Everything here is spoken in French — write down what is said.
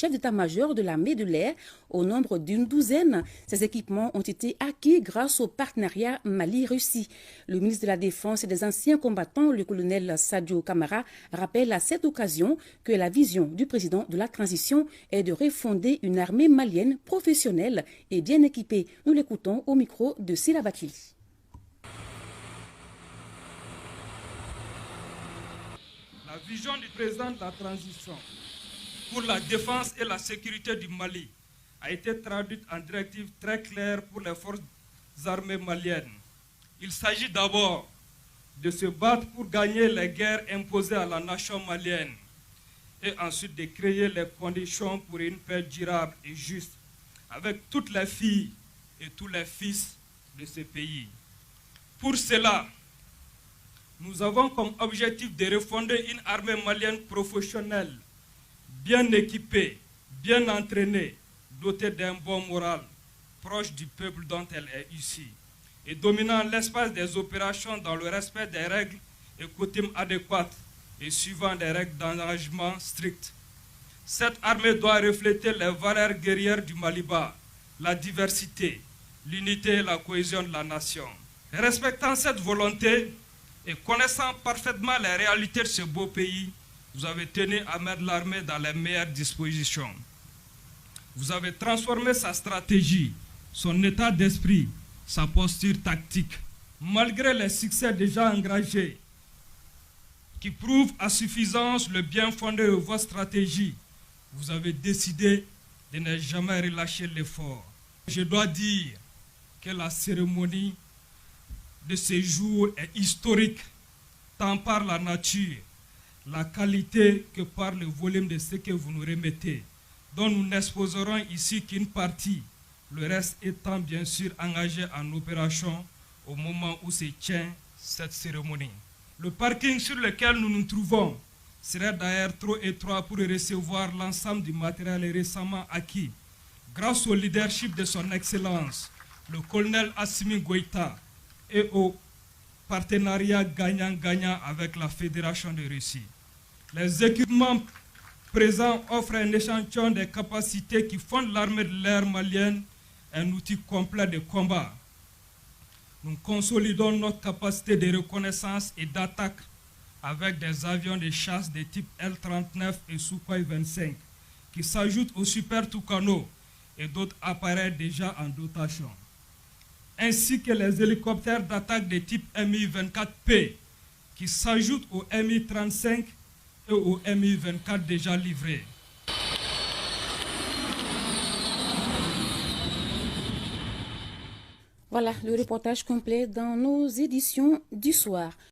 chef d'état-major de l'armée de l'air au nombre d'une douzaine. Ces équipements ont été acquis grâce au partenariat Mali-Russie. Le ministre de la Défense et des anciens combattants, le colonel Sadio Kamara, rappelle à cette occasion que la vision du président de la transition est de refonder une armée malienne professionnelle et bien équipée. Nous l'écoutons au micro de Sila Bakili. La vision du président de la transition pour la défense et la sécurité du Mali a été traduite en directives très claires pour les forces armées maliennes. Il s'agit d'abord de se battre pour gagner les guerres imposées à la nation malienne et ensuite de créer les conditions pour une paix durable et juste avec toutes les filles et tous les fils de ce pays. Pour cela, nous avons comme objectif de refonder une armée malienne professionnelle, bien équipée, bien entraînée, dotée d'un bon moral, proche du peuple dont elle est issue, et dominant l'espace des opérations dans le respect des règles et coutumes adéquates et suivant des règles d'engagement strictes. Cette armée doit refléter les valeurs guerrières du Maliba, la diversité, l'unité et la cohésion de la nation. Respectant cette volonté et connaissant parfaitement les réalités de ce beau pays, vous avez tenu à mettre l'armée dans les meilleures dispositions. Vous avez transformé sa stratégie, son état d'esprit, sa posture tactique. Malgré les succès déjà engagés, qui prouvent à suffisance le bien fondé de votre stratégie, vous avez décidé de ne jamais relâcher l'effort. Je dois dire que la cérémonie de ce jour est historique, tant par la nature, la qualité que par le volume de ce que vous nous remettez, dont nous n'exposerons ici qu'une partie, le reste étant bien sûr engagé en opération au moment où se tient cette cérémonie. Le parking sur lequel nous nous trouvons serait d'ailleurs trop étroit pour recevoir l'ensemble du matériel récemment acquis, grâce au leadership de son Excellence, le colonel Assimi Goïta, et au partenariat gagnant-gagnant avec la Fédération de Russie. Les équipements présents offrent un échantillon des capacités qui font de l'armée de l'air malienne un outil complet de combat. Nous consolidons notre capacité de reconnaissance et d'attaque avec des avions de chasse de type L-39 et Sukhoi 25 qui s'ajoutent au Super Tucano et d'autres appareils déjà en dotation, ainsi que les hélicoptères d'attaque de type Mi-24P qui s'ajoutent au Mi-35 et au Mi-24 déjà livrés. Voilà le reportage complet dans nos éditions du soir.